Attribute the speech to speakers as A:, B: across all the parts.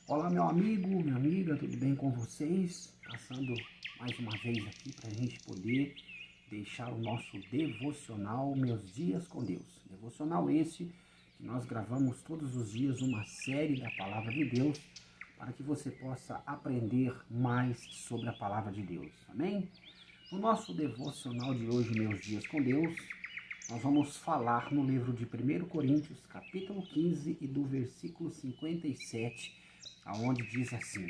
A: Olá, meu amigo, minha amiga, tudo bem com vocês? Passando mais uma vez aqui para a gente poder deixar o nosso devocional Meus Dias com Deus. Devocional esse que nós gravamos todos os dias uma série da Palavra de Deus para que você possa aprender mais sobre a Palavra de Deus. Amém? No nosso devocional de hoje, Meus Dias com Deus, nós vamos falar no livro de 1 Coríntios, capítulo 15 e do versículo 57, aonde diz assim: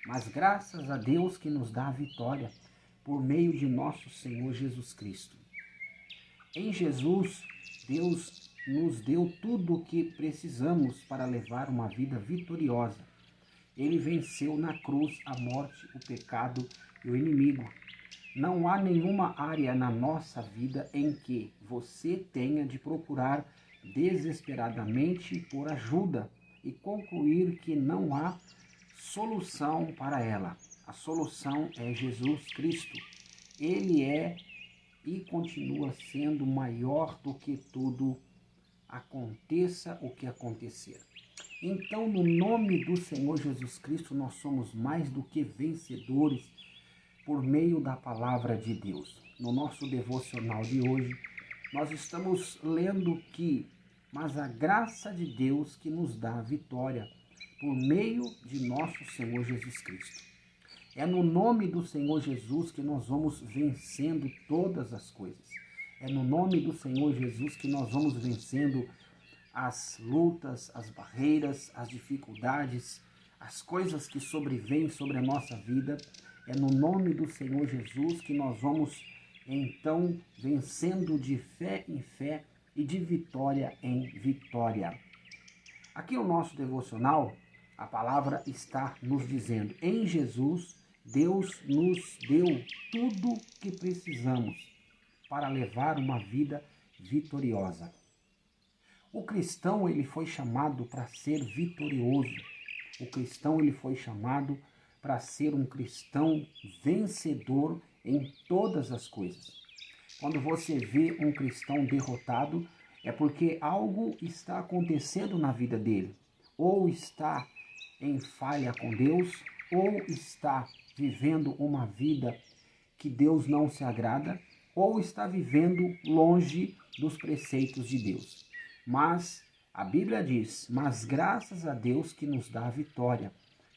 A: Mas graças a Deus que nos dá a vitória por meio de nosso Senhor Jesus Cristo. Em Jesus, Deus nos deu tudo o que precisamos para levar uma vida vitoriosa. Ele venceu na cruz a morte, o pecado e o inimigo. Não há nenhuma área na nossa vida em que você tenha de procurar desesperadamente por ajuda e concluir que não há solução para ela. A solução é Jesus Cristo. Ele é e continua sendo maior do que tudo, aconteça o que acontecer. Então, no nome do Senhor Jesus Cristo, nós somos mais do que vencedores por meio da palavra de Deus. No nosso devocional de hoje, nós estamos lendo mas a graça de Deus que nos dá a vitória por meio de nosso Senhor Jesus Cristo. É no nome do Senhor Jesus que nós vamos vencendo todas as coisas. É no nome do Senhor Jesus que nós vamos vencendo as lutas, as barreiras, as dificuldades, as coisas que sobrevêm sobre a nossa vida. É no nome do Senhor Jesus que nós vamos, então, vencendo de fé em fé e de vitória em vitória. Aqui no nosso devocional, a palavra está nos dizendo: em Jesus, Deus nos deu tudo que precisamos para levar uma vida vitoriosa. O cristão, ele foi chamado para ser vitorioso. O cristão, ele foi chamado para ser um cristão vencedor em todas as coisas. Quando você vê um cristão derrotado, é porque algo está acontecendo na vida dele. Ou está em falha com Deus, ou está vivendo uma vida que Deus não se agrada, ou está vivendo longe dos preceitos de Deus. Mas a Bíblia diz: mas graças a Deus que nos dá a vitória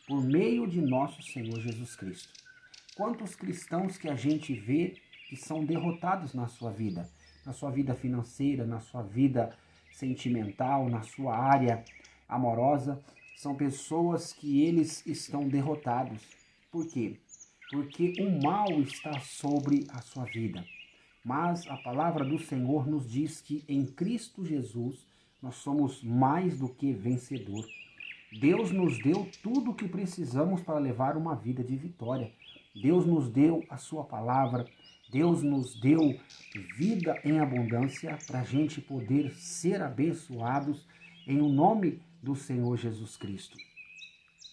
A: por meio de nosso Senhor Jesus Cristo. Quantos cristãos que a gente vê que são derrotados na sua vida financeira, na sua vida sentimental, na sua área amorosa, são pessoas que eles estão derrotados. Por quê? Porque o mal está sobre a sua vida. Mas a palavra do Senhor nos diz que em Cristo Jesus nós somos mais do que vencedor. Deus nos deu tudo o que precisamos para levar uma vida de vitória. Deus nos deu a sua palavra, Deus nos deu vida em abundância para a gente poder ser abençoados em o nome do Senhor Jesus Cristo.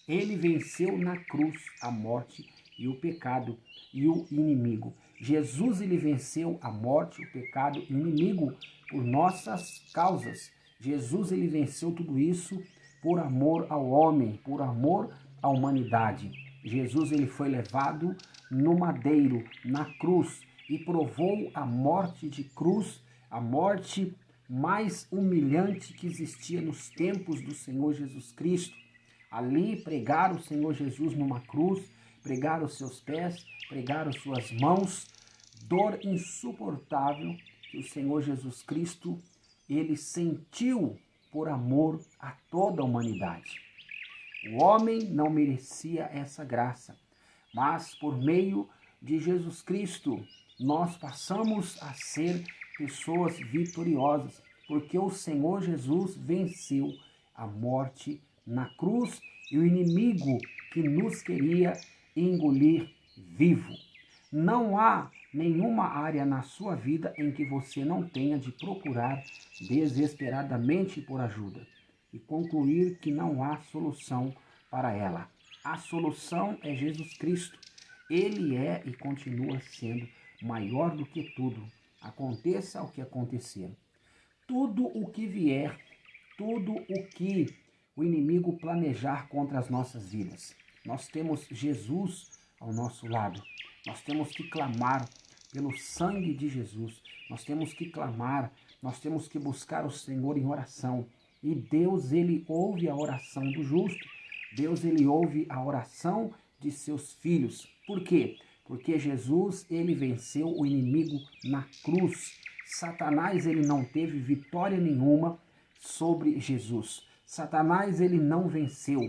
A: Ele venceu na cruz a morte e o pecado e o inimigo. Jesus, ele venceu a morte, o pecado e o inimigo por nossas causas. Jesus, ele venceu tudo isso por amor ao homem, por amor à humanidade. Jesus, ele foi levado no madeiro, na cruz, e provou a morte de cruz, a morte mais humilhante que existia nos tempos do Senhor Jesus Cristo. Ali pregaram o Senhor Jesus numa cruz, pregaram os seus pés, pregaram suas mãos, dor insuportável que o Senhor Jesus Cristo, ele sentiu por amor a toda a humanidade. O homem não merecia essa graça, mas por meio de Jesus Cristo, nós passamos a ser pessoas vitoriosas, porque o Senhor Jesus venceu a morte na cruz e o inimigo que nos queria engolir vivo. Não há nenhuma área na sua vida em que você não tenha de procurar desesperadamente por ajuda e concluir que não há solução para ela. A solução é Jesus Cristo. Ele é e continua sendo maior do que tudo, aconteça o que acontecer. Tudo o que vier, tudo o que o inimigo planejar contra as nossas vidas. Nós temos Jesus ao nosso lado. Nós temos que clamar pelo sangue de Jesus. Nós temos que clamar, nós temos que buscar o Senhor em oração. E Deus, ele ouve a oração do justo. Deus, ele ouve a oração de seus filhos. Por quê? Porque Jesus, ele venceu o inimigo na cruz. Satanás, ele não teve vitória nenhuma sobre Jesus. Satanás, ele não venceu.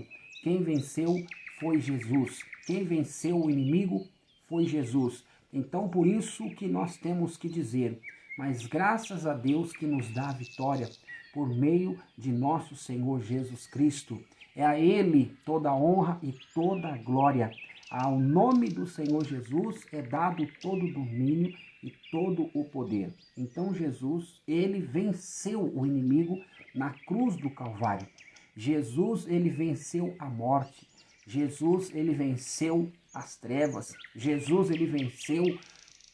A: Quem venceu foi Jesus. Quem venceu o inimigo foi Jesus. Então, por isso que nós temos que dizer, mas graças a Deus que nos dá a vitória por meio de nosso Senhor Jesus Cristo. É a Ele toda a honra e toda a glória. Ao nome do Senhor Jesus é dado todo o domínio e todo o poder. Então Jesus, ele venceu o inimigo na cruz do Calvário. Jesus, ele venceu a morte. Jesus, ele venceu as trevas. Jesus, ele venceu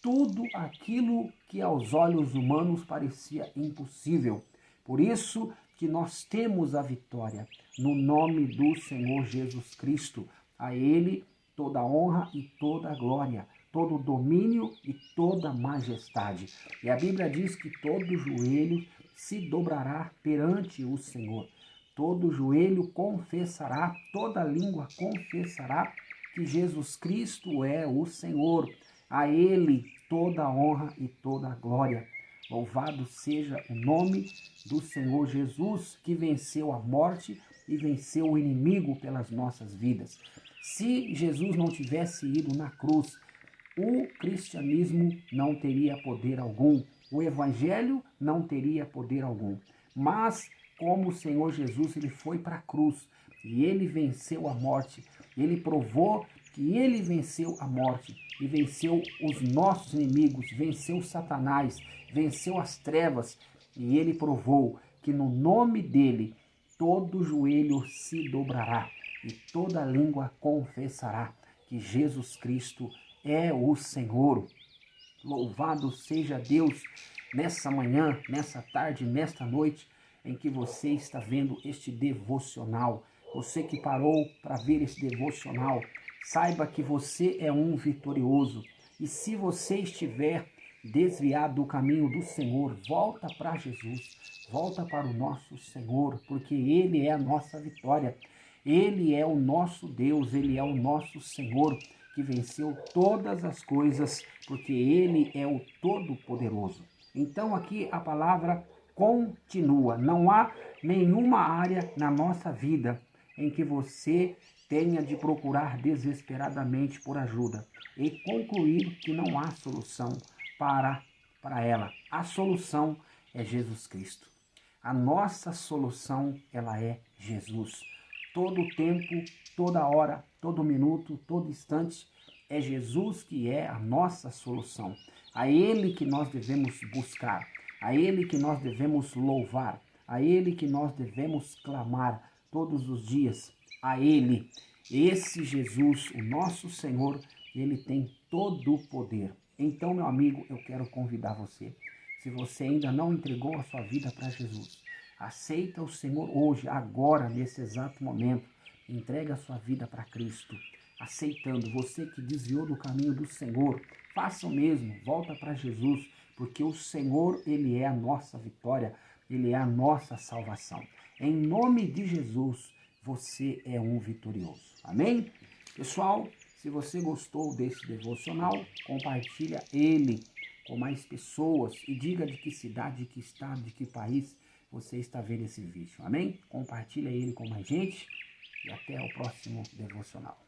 A: tudo aquilo que aos olhos humanos parecia impossível. Por isso que nós temos a vitória no nome do Senhor Jesus Cristo. A Ele toda a honra e toda a glória, todo o domínio e toda a majestade. E a Bíblia diz que todo joelho se dobrará perante o Senhor. Todo joelho confessará, toda língua confessará que Jesus Cristo é o Senhor. A Ele toda a honra e toda a glória. Louvado seja o nome do Senhor Jesus, que venceu a morte e venceu o inimigo pelas nossas vidas. Se Jesus não tivesse ido na cruz, o cristianismo não teria poder algum, o evangelho não teria poder algum. Mas como o Senhor Jesus, ele foi para a cruz e ele venceu a morte, ele provou que ele venceu a morte e venceu os nossos inimigos, venceu Satanás, venceu as trevas, e ele provou que no nome dele todo joelho se dobrará e toda língua confessará que Jesus Cristo é o Senhor. Louvado seja Deus nessa manhã, nessa tarde, nesta noite, em que você está vendo este devocional. Você que parou para ver esse devocional, saiba que você é um vitorioso. E se você estiver desviado do caminho do Senhor, volta para Jesus, volta para o nosso Senhor, porque Ele é a nossa vitória. Ele é o nosso Deus, Ele é o nosso Senhor, que venceu todas as coisas, porque Ele é o Todo-Poderoso. Então aqui a palavra continua. Não há nenhuma área na nossa vida em que você tenha de procurar desesperadamente por ajuda e concluir que não há solução para ela. A solução é Jesus Cristo. A nossa solução, ela é Jesus. Todo tempo, toda hora, todo minuto, todo instante, é Jesus que é a nossa solução. A Ele que nós devemos buscar, a Ele que nós devemos louvar, a Ele que nós devemos clamar todos os dias, a Ele. Esse Jesus, o nosso Senhor, Ele tem todo o poder. Então, meu amigo, eu quero convidar você. Se você ainda não entregou a sua vida para Jesus, aceita o Senhor hoje, agora, nesse exato momento. Entrega a sua vida para Cristo. Aceitando, você que desviou do caminho do Senhor, faça o mesmo, volta para Jesus, porque o Senhor, Ele é a nossa vitória, Ele é a nossa salvação. Em nome de Jesus, você é um vitorioso. Amém? Pessoal, se você gostou desse devocional, compartilha ele com mais pessoas e diga de que cidade, de que estado, de que país você está vendo esse vídeo. Amém? Compartilha ele com mais gente e até o próximo devocional.